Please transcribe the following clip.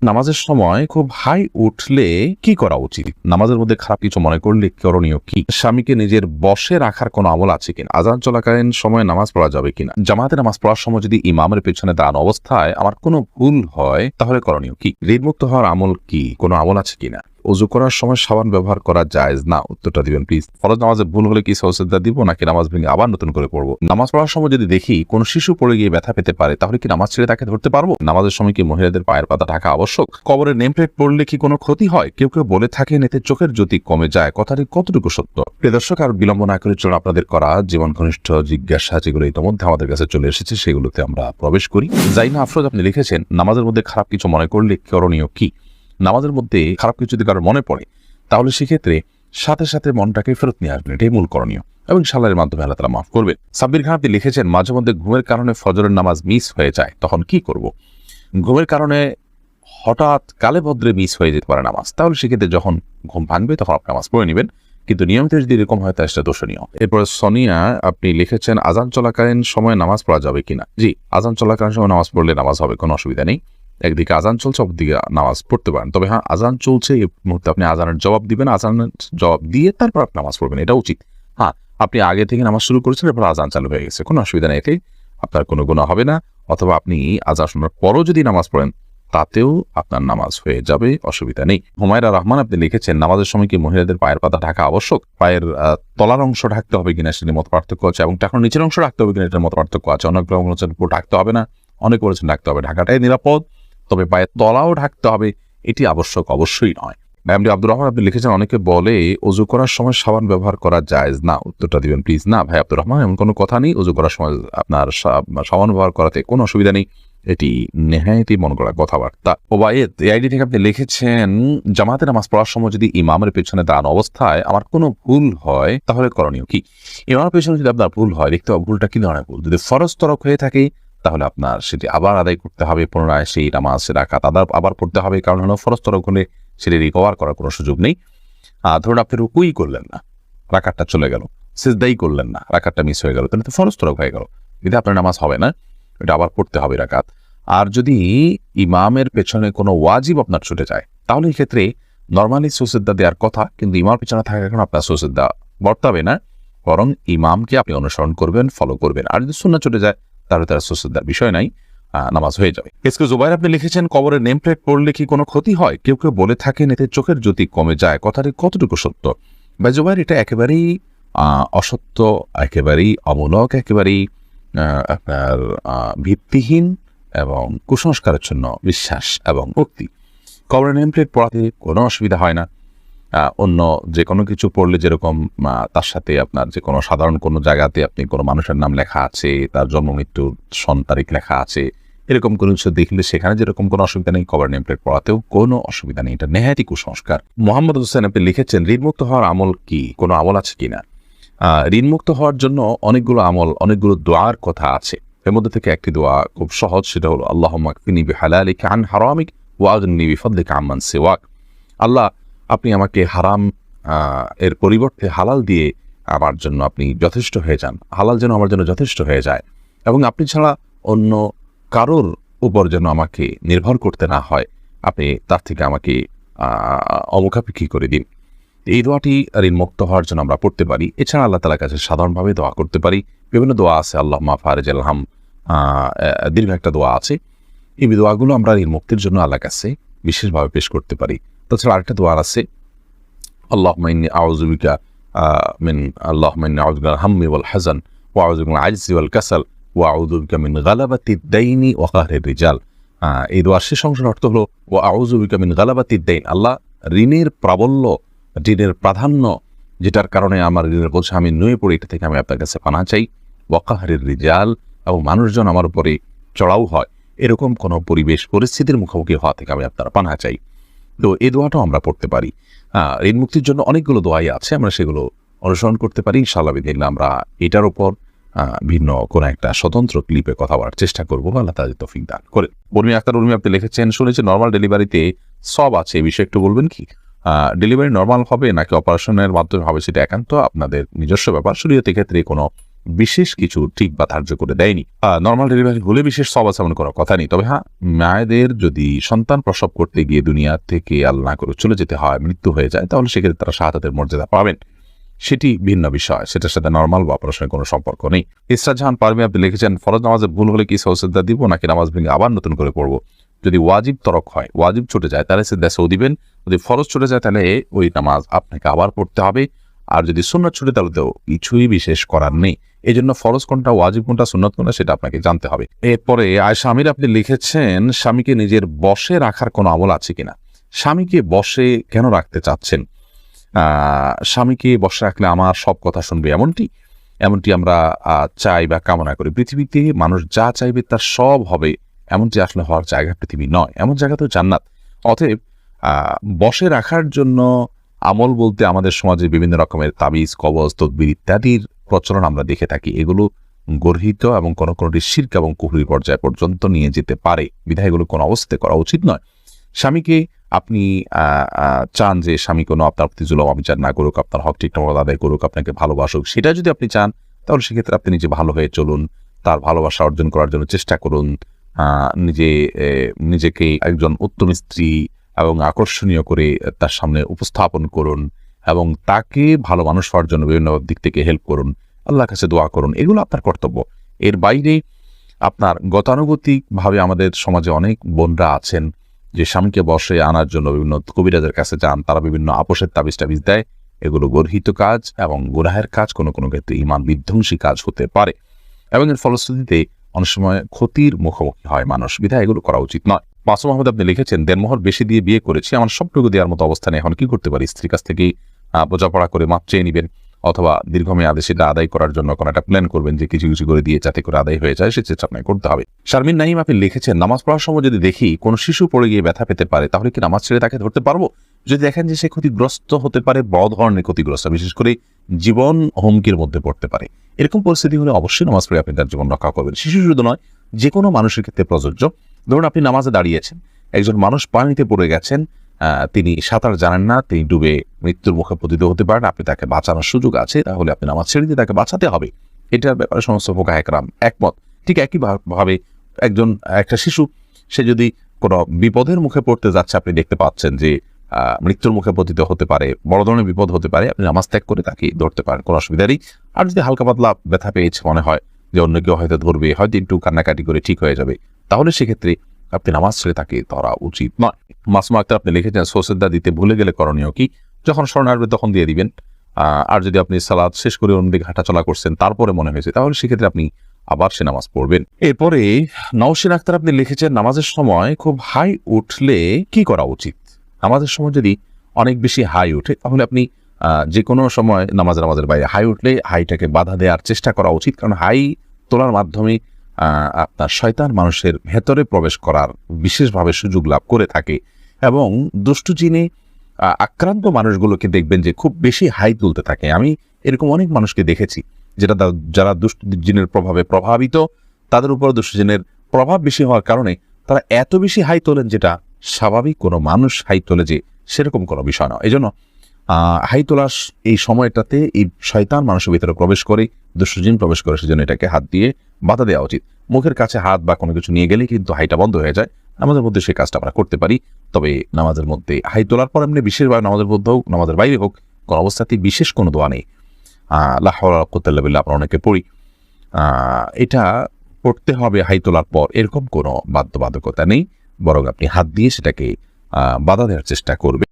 নামাজের সময় খুব হাই উঠলে কি করা উচিত? নামাজের মধ্যে খারাপ কিছু মনে করলে করণীয় কি? স্বামীকে নিজের বশে রাখার কোনো আমল আছে কিনা? আযান চলাকালীন সময়ে নামাজ পড়া যাবে কিনা? জামাতে নামাজ পড়ার সময় যদি ইমামের পেছনে দাঁড়ানো অবস্থায় আমার কোনো ভুল হয় তাহলে করণীয় কি? ঋণমুক্ত হওয়ার আমল কি? কোনো আমল আছে কিনা? ওযু করার সময় সাবান ব্যবহার করা জায়েজ না? উত্তরটা দিবেন প্লিজ। ফরজ নামাজে ভুল হলে কি সাজদা দিব নাকি নামাজ ভেঙে আবার নতুন করে পড়ব? নামাজ পড়ার সময় যদি দেখি কোন শিশু পড়ে গিয়ে ব্যথা পেতে পারে তাহলে কি নামাজ ছেড়ে তাকে ধরতে পারবো? নামাজের সময় কি মহিলাদের পায়ের পাতা ঢাকা আবশ্যক? কবরের নেম প্লেট পড়লে কি কোনো ক্ষতি হয়? কেউ কেউ বলে থাকেন এতে চোখের জ্যোতি কমে যায়, কথাটি কতটুকু সত্য? প্রিয় দর্শক, আর বিলম্ব না করে চলুন আপনাদের করা জীবন ঘনিষ্ঠ জিজ্ঞাসা যেগুলো ইতিমধ্যে আমাদের কাছে চলে এসেছে সেগুলোতে আমরা প্রবেশ করি। জাইনা আফরোজ আপনি লিখেছেন, নামাজের মধ্যে খারাপ কিছু মনে করলে করণীয় কি? নামাজের মধ্যে খারাপ কিছু যদি কারোর মনে পড়ে তাহলে সেক্ষেত্রে সাথে সাথে মনটাকে ফেরত নিয়ে আসবেন, এটাই মূল করণীয়, এবং সাল্লাহের মাধ্যমে আল্লাহ তাআলা মাফ করবেন। সাব্বির খান আপনি লিখেছেন, মাঝে মধ্যে ঘুমের কারণে ফজরের নামাজ মিস হয়ে যায়, তখন কি করব? ঘুমের কারণে হঠাৎ কালে ভদ্রে মিস হয়ে যেতে পারে নামাজ, তাহলে সেক্ষেত্রে যখন ঘুম ভাঙবে তখন আপনি নামাজ পড়ে নেবেন, কিন্তু নিয়মিত যদি এরকম হয় তাহলে সেটা দোষণীয়। এরপরে সোনিয়া আপনি লিখেছেন, আযান চলাকালীন সময় নামাজ পড়া যাবে কিনা? জি, আযান চলাকালীন সময় নামাজ পড়লে নামাজ হবে, কোনো অসুবিধা নেই। একদিকে আযান চলছে, অপরদিকে নামাজ পড়তে পারেন। তবে হ্যাঁ, আযান চলছে এই মুহূর্তে আপনি আযানের জবাব দিবেন, আযানের জবাব দিয়ে তারপর আপনি নামাজ পড়বেন, এটা উচিত। হ্যাঁ, আপনি আগে থেকে নামাজ শুরু করেছেন, এরপর আযান চালু হয়ে গেছে, কোনো অসুবিধা নেই, এতে আপনার কোনো গুনাহ হবে না। অথবা আপনি আযান শোনার পরও যদি নামাজ পড়েন তাতেও আপনার নামাজ হয়ে যাবে, অসুবিধা নেই। হুমায়রা রহমান আপনি লিখেছেন, নামাজের সময় কি মহিলাদের পায়ের পাতা ঢাকা আবশ্যক? পায়ের তলার অংশ ঢাকতে হবে কিনা সেটার মত পার্থক্য আছে, এবং টাকার নিচের অংশ ঢাকতে হবে কিনা এটার মত পার্থক্য আছে। অনেক বলেছেন পুরো ঢাকতে হবে না, অনেক বলেছেন ঢাকতে হবে। ঢাকাটাই নিরাপদ, তবে পায়ের তলাও ঢাকতে হবে, এটি আবশ্যক অবশ্যই নয়। এমডি আব্দুর রহমান আপনি লিখেছেন, অনেকে বলে ওযু করার সময় সাবান ব্যবহার করা জায়েজ না? উত্তরটা দিবেন প্লিজ। না ভাই আব্দুর রহমান, এমন কোনো কথা নেই। ওযু করার সময় আপনার সাবান ব্যবহার করাতে কোনো অসুবিধা নেই, এটি নেহায়েতই মন করা কথাবার্তা। ওবায়েদ এই আইডি থেকে আপনি লিখেছেন, জামাতে নামাজ পড়ার সময় যদি ইমামের পেছনে দাঁড়ানো অবস্থায় আমার কোনো ভুল হয় তাহলে করণীয় কি? ইমামের পেছনে যদি আপনার ভুল হয়, দেখতে হবে ভুলটা কি ধরনের ভুল। যদি ফরজ তরক হয়ে থাকে তাহলে আপনার সেটি আবার আদায় করতে হবে, পুনরায় সেই নামাজ রাকাত আবার পড়তে হবে, কারণ হলো ফরজ তরক হলে সেটি রিকভার করার কোনো সুযোগ নেই। ধরুন আপনি রুকুই করলেন না, রাকাতটা চলে গেল, সিজদাই করলেন না, রাকাতটা মিস হয়ে গেল, তাহলে তো ফরজ তরক হয়ে গেল, যদি আপনার নামাজ হবে না, এটা আবার পড়তে হবে রাকাত। আর যদি ইমামের পেছনে কোনো ওয়াজিব আপনার ছুটে যায় তাহলে এই ক্ষেত্রে নরমালি সুজদা দেওয়ার কথা, কিন্তু ইমামের পেছনে থাকার কারণে আপনার সুজদা বর্তাবে না, বরং ইমামকে আপনি অনুসরণ করবেন, ফলো করবেন। আর যদি সুন্নাহ ছুটে যায় তাহলে তার সুজদার বিষয় নাই, নামাজ হয়ে যাবে। এসকে জুবাইর আপনি লিখেছেন, কবরের নেম প্লেট পড়লে কি কোনো ক্ষতি হয়? কেউ কেউ বলে থাকেন এতে চোখের জ্যোতি কমে যায়, কথাটি কতটুকু সত্য? ভাই জুবাইর, এটা একেবারেই অসত্য, একেবারেই অমূলক, একেবারেই আপনার ভিত্তিহীন এবং কুসংস্কারাচ্ছন্ন বিশ্বাস এবং ভক্তি। কবরের নেম প্লেট পড়াতে কোনো অসুবিধা হয় না। অন্য যে কোনো কিছু পড়লে যেরকম তার সাথে আপনার যে কোনো সাধারণ কোনো জায়গাতে আপনি কোনো মানুষের নাম লেখা আছে, তার জন্ম মৃত্যুর সন তারিখ লেখা আছে, এরকম কোনো কিছু দেখলে সেখানে যেরকম কোনো অসুবিধা নেই, কবরের নেম প্লেট পড়াতেও কোনো অসুবিধা নেই, এটা নেহায়েতই কুসংস্কার। মোহাম্মদ হোসেন আপনি লিখেছেন, ঋণমুক্ত হওয়ার আমল কি? কোনো আমল আছে কিনা? ঋণমুক্ত হওয়ার জন্য অনেকগুলো আমল, অনেকগুলো দোয়ার কথা আছে। এর মধ্যে থেকে একটি দোয়া খুব সহজ, সেটা হলো আল্লাহুম্মা কফিনি বিহালালিকা আন হারামিক ওয়া আগনিনি বিফদলিকা আম্মান সিওয়াক। আল্লাহ, আপনি আমাকে হারাম এর পরিবর্তে হালাল দিয়ে আমার জন্য আপনি যথেষ্ট হয়ে যান, হালাল যেন আমার জন্য যথেষ্ট হয়ে যায়, এবং আপনি ছাড়া অন্য কারোর উপর যেন আমাকে নির্ভর করতে না হয়, আপনি তার থেকে আমাকে অমুখাপেক্ষী করে দিন। এই দোয়াটি ঋণমুক্ত হওয়ার জন্য আমরা পড়তে পারি। এছাড়া আল্লাহ তাআলার কাছে সাধারণভাবে দোয়া করতে পারি। বিভিন্ন দোয়া আছে, আল্লাহুম্মা ফারিজাল হাম, দীর্ঘ একটা দোয়া আছে। এই দোয়াগুলো আমরা ঋণমুক্তির জন্য আল্লাহর কাছে বিশেষভাবে পেশ করতে পারি। তাছাড়া আরেকটা দোয়া আছে, আল্লাহুম্মা ইন্নী আউযু বিকা আল্লাহুম্মা ইন্নী আউযু বিকাল হাম্মি ওয়াল হাযান ওয়া আউযু বিকাল আজজি ওয়াল কাসাল ওয়া আউযু বিকা মিন গালাবাতিদ দাইনি ওয়া কাহরির রিজাল। এই দোয়ার শেষ অংশের অর্থ হলো ওয়া আউযু বিকা মিন গালাবাতিদ দাইন, আল্লাহ ঋণের প্রাবল্য, ঋণের প্রাধান্য, যেটার কারণে আমার ঋণের বোঝা আমি নুয়ে পড়ি, এটা থেকে আমি আপনার কাছে পানাহ চাই। ওয়া কাহরির রিজাল, এবং মানুষজন আমার উপরে চড়াও হয়, এরকম কোনো পরিবেশ পরিস্থিতির মুখোমুখি হওয়া থেকে আমি আপনার পানাহ চাই। তো এই দোয়াটাও আমরা পড়তে পারি। ঋণ মুক্তির জন্য অনেকগুলো দোয়াই আছে, আমরা সেগুলো অনুসরণ করতে পারি। ইনশাআল্লাহ বিদিনিল্লাহ আমরা এটার উপর ভিন্ন কোনো একটা স্বতন্ত্র ক্লিপে কথা বলার চেষ্টা করবো, আল্লাহ তাআলা তৌফিক দান করে। উর্মি আক্তার উর্মি আপনি লিখেছেন, শুনেছি নর্মাল ডেলিভারিতে সব আছে, এই বিষয়ে একটু বলবেন কি? ডেলিভারি নর্মাল হবে নাকি অপারেশনের মাধ্যমে হবে সেটা একান্ত আপনাদের নিজস্ব ব্যাপার। শরীয়তের ক্ষেত্রে কোনো বিশেষ কিছু ঠিক বা ধার্য করে দেয়নি। নর্মাল ডেলিভারি হলে বিশেষ সব আছে এমন কোনো কথা নেই। তবে হ্যাঁ, মায়েদের যদি সন্তান প্রসব করতে গিয়ে দুনিয়া থেকে আল্লাহ করে চলে যেতে হয়, মৃত্যু হয়ে যায়, তাহলে সেক্ষেত্রে তারা শাহাদাতের মর্যাদা পাবেন, সেটি ভিন্ন বিষয়। সেটার সাথে নর্মাল বা অপারেশনের কোনো সম্পর্ক নেই। ইসরাত জাহান পারভী আপনি লিখেছেন, ফরজ নামাজে ভুল হলে কি সৌসিদ্ধা দিব নাকি নামাজ ভেঙে আবার নতুন করে পড়বো? যদি ওয়াজিব তরক হয়, ওয়াজিব ছুটে যায়, তাহলে সিদ্ধা সৌ দিবেন। যদি ফরজ ছুটে যায় তাহলে ওই নামাজ আপনাকে আবার পড়তে হবে। আর যদি সুন্নত ছুটে তাহলে তো কিছুই বিশেষ করার নেই। এই জন্য ফরজ কোনটা, ওয়াজিব কোনটা, সুন্নত কোনটা সেটা আপনাকে জানতে হবে। এরপরে আয়েশা আমির আপনি লিখেছেন, স্বামীকে নিজের বশে রাখার কোনো আমল আছে কিনা? স্বামীকে বশে কেন রাখতে চাচ্ছেন? স্বামীকে বশে রাখলে আমার সব কথা শুনবে এমনটি আমরা চাই বা কামনা করি। পৃথিবীতে মানুষ যা চাইবে তার সব হবে, এমনটি আসলে হওয়ার জায়গা পৃথিবী নয়। এমন জায়গা তো জান্নাত। অতএব বশে রাখার জন্য আমল বলতে আমাদের সমাজে বিভিন্ন রকমের তাবিজ, কবজ, তদবির ইত্যাদির প্রচলন আমরা দেখে থাকি। এগুলো গর্হিত এবং কোনো কোনোটি শিরক এবং কুফরির পর্যায় পর্যন্ত নিয়ে যেতে পারে। বিধায় এগুলো কোনো অবস্থায় করা উচিত নয়। স্বামীকে আপনি চান যে স্বামী কোনো আপনার প্রতি জুলুম অবিচার না করুক, আপনার হক ঠিকঠাক মতো আদায় করুক, আপনাকে ভালোবাসুক, সেটা যদি আপনি চান তাহলে সেক্ষেত্রে আপনি নিজে ভালো হয়ে চলুন, তার ভালোবাসা অর্জন করার জন্য চেষ্টা করুন, নিজেকে একজন উত্তম স্ত্রী এবং আকর্ষণীয় করে তার সামনে উপস্থাপন করুন এবং তাকে ভালো মানুষ হওয়ার জন্য বিভিন্ন দিক থেকে হেল্প করুন, আল্লাহর কাছে দোয়া করুন। এগুলো আপনার কর্তব্য। এর বাইরে আপনার গতানুগতিকভাবে আমাদের সমাজে অনেক বোনরা আছেন যে স্বামীকে বশে আনার জন্য বিভিন্ন কবিরাজের কাছে যান, তারা বিভিন্ন আপোষের তাবিজ টাবিজ দেয়। এগুলো গর্হিত কাজ এবং গুনাহের কাজ, কোনো কোনো ক্ষেত্রে ঈমান বিধ্বংসী কাজ হতে পারে এবং এর ফলশ্রুতিতে অনেক সময় ক্ষতির মুখোমুখি হয় মানুষ। বিধায় এগুলো করা উচিত নয়। মাসুম আহমেদ আপনি লিখেছেন, দেনমোহর বেশি দিয়ে বিয়ে করেছি, আমার সবটুকু দেওয়ার মতো অবস্থানে এখন কি করতে পারি? স্ত্রীর কাছ থেকেই বোঝাপড়া করে মাপ চেয়ে নেবেন অথবা দীর্ঘমেয়াদে সেটা আদায় করার জন্য কোনো একটা প্ল্যান করবেন যে কিছু কিছু করে দিয়ে যাতে করে আদায় হয়ে যায়, সে চেষ্টা আপনাকে করতে হবে। শারমিন নাইম আপনি লিখেছেন, নামাজ পড়ার সময় যদি দেখি কোনো শিশু পড়ে গিয়ে ব্যথা পেতে পারে তাহলে কি নামাজ ছেড়ে তাকে ধরতে পারবো? যদি দেখেন যে সে ক্ষতিগ্রস্ত হতে পারে, বড় ধরনের ক্ষতিগ্রস্ত, বিশেষ করে জীবন হুমকির মধ্যে পড়তে পারে, এরকম পরিস্থিতি হলে অবশ্যই নামাজ পড়ে আপনি তার জীবন রক্ষা করবেন। শিশু শুধু নয়, যে কোনো মানুষের ক্ষেত্রে প্রযোজ্য। ধরুন আপনি নামাজে দাঁড়িয়েছেন, একজন মানুষ পানিতে পড়ে গেছেন, তিনি সাঁতার জানেন না, তিনি ডুবে মৃত্যুর মুখে পতিত হতে পারেন, আপনি তাকে বাঁচানোর সুযোগ আছে, তাহলে আপনি নামাজ ছেড়ে দিয়ে তাকে বাঁচাতে হবে। এটার ব্যাপারে সমস্ত ফুকাহা কেরাম একমত। ঠিক একই ভাবে একটা শিশু, সে যদি কোনো বিপদের মুখে পড়তে যাচ্ছে, আপনি দেখতে পাচ্ছেন যে মৃত্যুর মুখে পতিত হতে পারে, বড় ধরনের বিপদ হতে পারে, আপনি নামাজ ত্যাগ করে তাকে ধরতে পারেন, কোনো অসুবিধা নেই। আর যদি হালকা পাতলা ব্যথা পেয়েছে, মনে হয় যে অন্য কেউ হয়তো ধরবে, হয়তো একটু কান্নাকাটি করে ঠিক হয়ে যাবে, তাহলে সেক্ষেত্রে আপনি নামাজ ছেড়ে তাকে ধরা উচিত নয়। মাসুমা আক্তার আপনি লিখেছেন, সৌসিদ্ধা দিতে ভুলে গেলে করণীয় কি? যখন স্মরণ আসবে তখন দিয়ে দিবেন। আর যদি আপনি সালাত শেষ করে অন্যদিকে হাঁটাচলা করছেন, তারপরে মনে হয়েছে, তাহলে সেক্ষেত্রে আপনি আবার সে নামাজ পড়বেন। এরপরে নওশিন আক্তার আপনি লিখেছেন, নামাজের সময় খুব হাই উঠলে কি করা উচিত? নামাজের সময় যদি অনেক বেশি হাই উঠে তাহলে আপনি যে কোনো সময় নামাজের বাইরে হাই উঠলে হাইটাকে বাধা দেওয়ার চেষ্টা করা উচিত। কারণ হাই তোলার মাধ্যমে আপনার শয়তান মানুষের ভেতরে প্রবেশ করার বিশেষভাবে সুযোগ লাভ করে থাকে এবং দুষ্টু জিনে আক্রান্ত মানুষগুলোকে দেখবেন যে খুব বেশি হাই তুলতে থাকে। আমি এরকম অনেক মানুষকে দেখেছি যারা দুষ্টু জিনের প্রভাবে প্রভাবিত, তাদের উপর দুষ্টু জিনের প্রভাব বেশি হওয়ার কারণে তারা এত বেশি হাই তোলেন যেটা স্বাভাবিক কোনো মানুষ হাই তোলে যে সেরকম কোনো বিষয় নয়। এই জন্য হাই তোলার এই সময়টাতে এই শয়তান মানুষের ভিতরে প্রবেশ করে, দুষ্টু জিন প্রবেশ করে, সেজন্য এটাকে হাত দিয়ে বাধা দেওয়া উচিত। মুখের কাছে হাত বা কোনো কিছু নিয়ে গেলেই কিন্তু হাইটা বন্ধ হয়ে যায়। নামাজের মধ্যে সেই কাজটা আমরা করতে পারি। তবে নামাজের মধ্যে হাই তোলার পর এমনি বিশেষভাবে নামাজের মধ্যে হোক, নামাজের বাইরে হোক, কোনো অবস্থাতেই বিশেষ কোনো দোয়া নেই। লা হাওলা ওয়ালা কুওয়াতা ইল্লা বিল্লাহ আমরা অনেকে পড়ি, এটা পড়তে হবে হাই তোলার পর, এরকম কোনো বাধ্যবাধকতা নেই, বরং আপনি হাত দিয়ে সেটাকে বাধা দেওয়ার চেষ্টা করবেন।